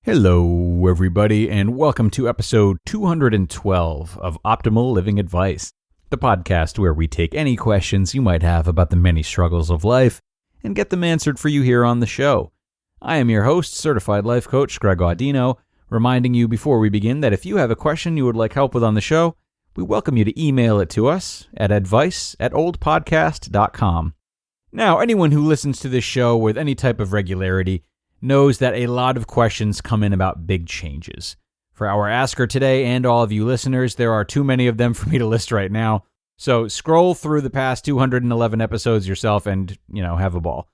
Hello, everybody, and welcome to episode 212 of Optimal Living Advice, the podcast where we take any questions you might have about the many struggles of life and get them answered for you here on the show. I am your host, certified life coach Greg Audino, reminding you before we begin that if you have a question you would like help with on the show, we welcome you to email it to us at advice@oldpodcast.com. Now, anyone who listens to this show with any type of regularity knows that a lot of questions come in about big changes. For our asker today and all of you listeners, there are too many of them for me to list right now. So scroll through the past 211 episodes yourself and, have a ball.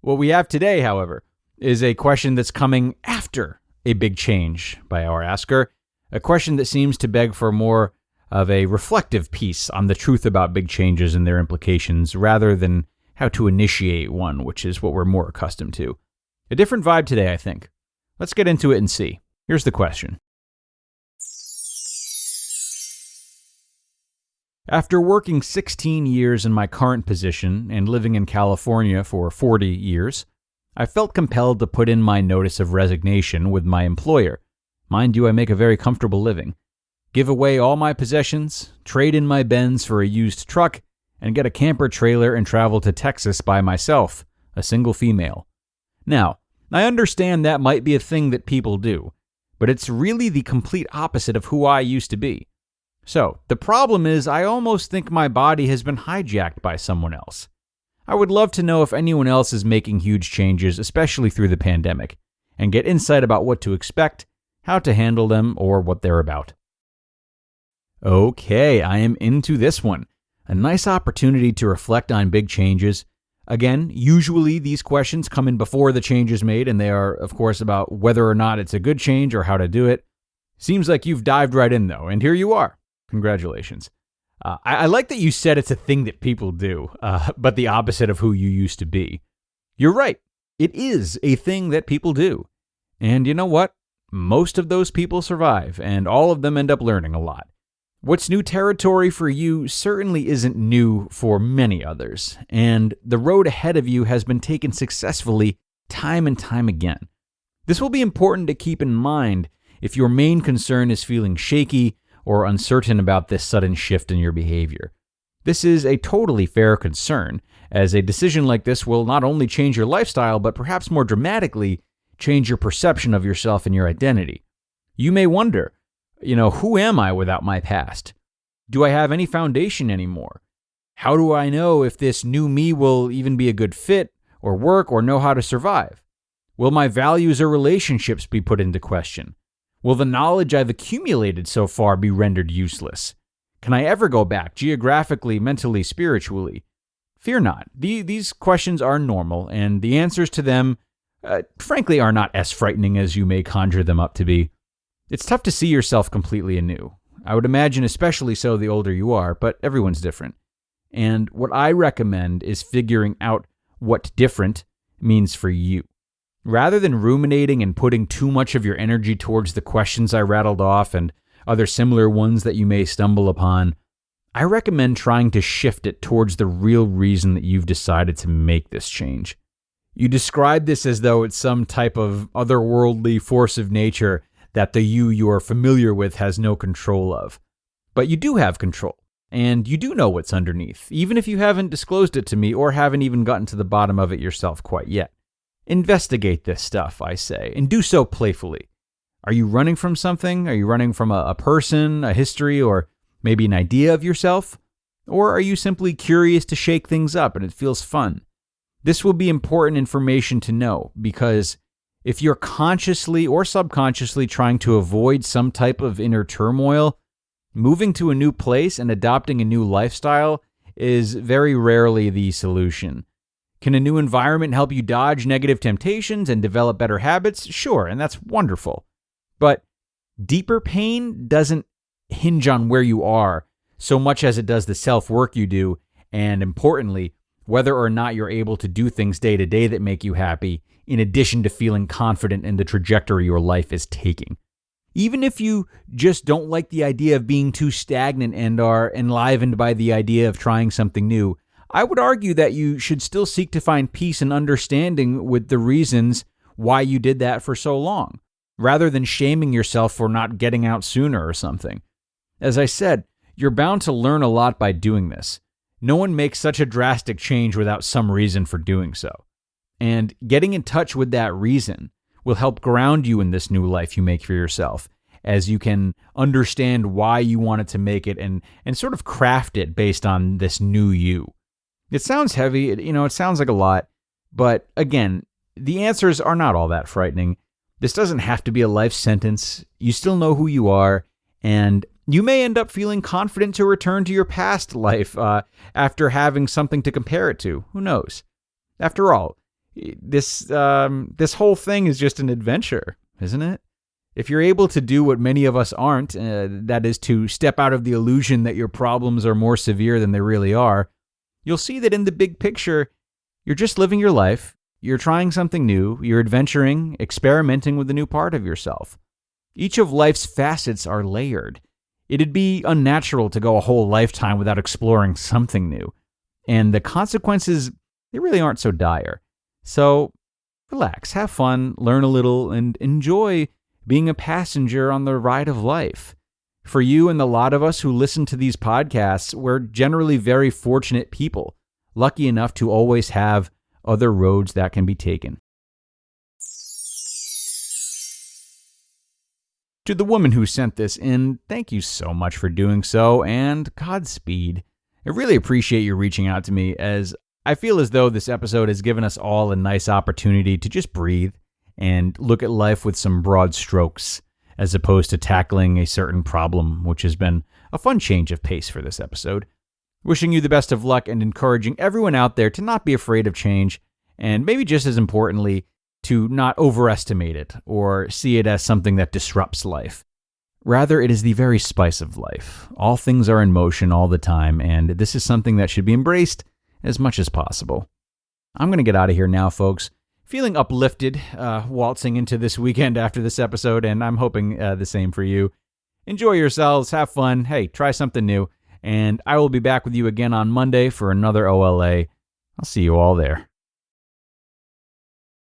What we have today, however, is a question that's coming after a big change by our asker, a question that seems to beg for more of a reflective piece on the truth about big changes and their implications rather than how to initiate one, which is what we're more accustomed to. A different vibe today, I think. Let's get into it and see. Here's the question. After working 16 years in my current position and living in California for 40 years, I felt compelled to put in my notice of resignation with my employer. Mind you, I make a very comfortable living. Give away all my possessions, trade in my Benz for a used truck, and get a camper trailer and travel to Texas by myself, a single female. Now, I understand that might be a thing that people do, but it's really the complete opposite of who I used to be. So, the problem is I almost think my body has been hijacked by someone else. I would love to know if anyone else is making huge changes, especially through the pandemic, and get insight about what to expect, how to handle them, or what they're about. Okay, I am into this one. A nice opportunity to reflect on big changes. Again, usually these questions come in before the change is made, and they are, of course, about whether or not it's a good change or how to do it. Seems like you've dived right in, though, and here you are. Congratulations. I like that you said it's a thing that people do, but the opposite of who you used to be. You're right. It is a thing that people do. And you know what? Most of those people survive, and all of them end up learning a lot. What's new territory for you certainly isn't new for many others, and the road ahead of you has been taken successfully time and time again. This will be important to keep in mind if your main concern is feeling shaky or uncertain about this sudden shift in your behavior. This is a totally fair concern, as a decision like this will not only change your lifestyle, but perhaps more dramatically, change your perception of yourself and your identity. You may wonder, who am I without my past? Do I have any foundation anymore? How do I know if this new me will even be a good fit or work or know how to survive? Will my values or relationships be put into question? Will the knowledge I've accumulated so far be rendered useless? Can I ever go back geographically, mentally, spiritually? Fear not. These questions are normal, and the answers to them, frankly, are not as frightening as you may conjure them up to be. It's tough to see yourself completely anew. I would imagine especially so the older you are, but everyone's different. And what I recommend is figuring out what different means for you. Rather than ruminating and putting too much of your energy towards the questions I rattled off and other similar ones that you may stumble upon, I recommend trying to shift it towards the real reason that you've decided to make this change. You describe this as though it's some type of otherworldly force of nature that the you are familiar with has no control of. But you do have control, and you do know what's underneath, even if you haven't disclosed it to me or haven't even gotten to the bottom of it yourself quite yet. Investigate this stuff, I say, and do so playfully. Are you running from something? Are you running from a person, a history, or maybe an idea of yourself? Or are you simply curious to shake things up and it feels fun? This will be important information to know, because if you're consciously or subconsciously trying to avoid some type of inner turmoil, moving to a new place and adopting a new lifestyle is very rarely the solution. Can a new environment help you dodge negative temptations and develop better habits? Sure, and that's wonderful. But deeper pain doesn't hinge on where you are so much as it does the self-work you do, and importantly, whether or not you're able to do things day to day that make you happy, in addition to feeling confident in the trajectory your life is taking. Even if you just don't like the idea of being too stagnant and are enlivened by the idea of trying something new, I would argue that you should still seek to find peace and understanding with the reasons why you did that for so long. rather than shaming yourself for not getting out sooner or something. As I said, you're bound to learn a lot by doing this. No one makes such a drastic change without some reason for doing so. And getting in touch with that reason will help ground you in this new life you make for yourself, as you can understand why you wanted to make it and sort of craft it based on this new you. It sounds heavy, it sounds like a lot, but again, the answers are not all that frightening. This doesn't have to be a life sentence. You still know who you are, and you may end up feeling confident to return to your past life after having something to compare it to. Who knows? After all, this whole thing is just an adventure, isn't it? If you're able to do what many of us aren't, that is to step out of the illusion that your problems are more severe than they really are, you'll see that in the big picture, you're just living your life, you're trying something new, you're adventuring, experimenting with a new part of yourself. Each of life's facets are layered. It'd be unnatural to go a whole lifetime without exploring something new. And the consequences, they really aren't so dire. So relax, have fun, learn a little, and enjoy being a passenger on the ride of life. For you and the lot of us who listen to these podcasts, we're generally very fortunate people, lucky enough to always have other roads that can be taken. To the woman who sent this in, thank you so much for doing so, and Godspeed. I really appreciate you reaching out to me, as I feel as though this episode has given us all a nice opportunity to just breathe and look at life with some broad strokes, as opposed to tackling a certain problem, which has been a fun change of pace for this episode. Wishing you the best of luck and encouraging everyone out there to not be afraid of change, and maybe just as importantly, to not overestimate it or see it as something that disrupts life. Rather, it is the very spice of life. All things are in motion all the time, and this is something that should be embraced as much as possible. I'm going to get out of here now, folks. Feeling uplifted, waltzing into this weekend after this episode, and I'm hoping the same for you. Enjoy yourselves, have fun, hey, try something new, and I will be back with you again on Monday for another OLA. I'll see you all there.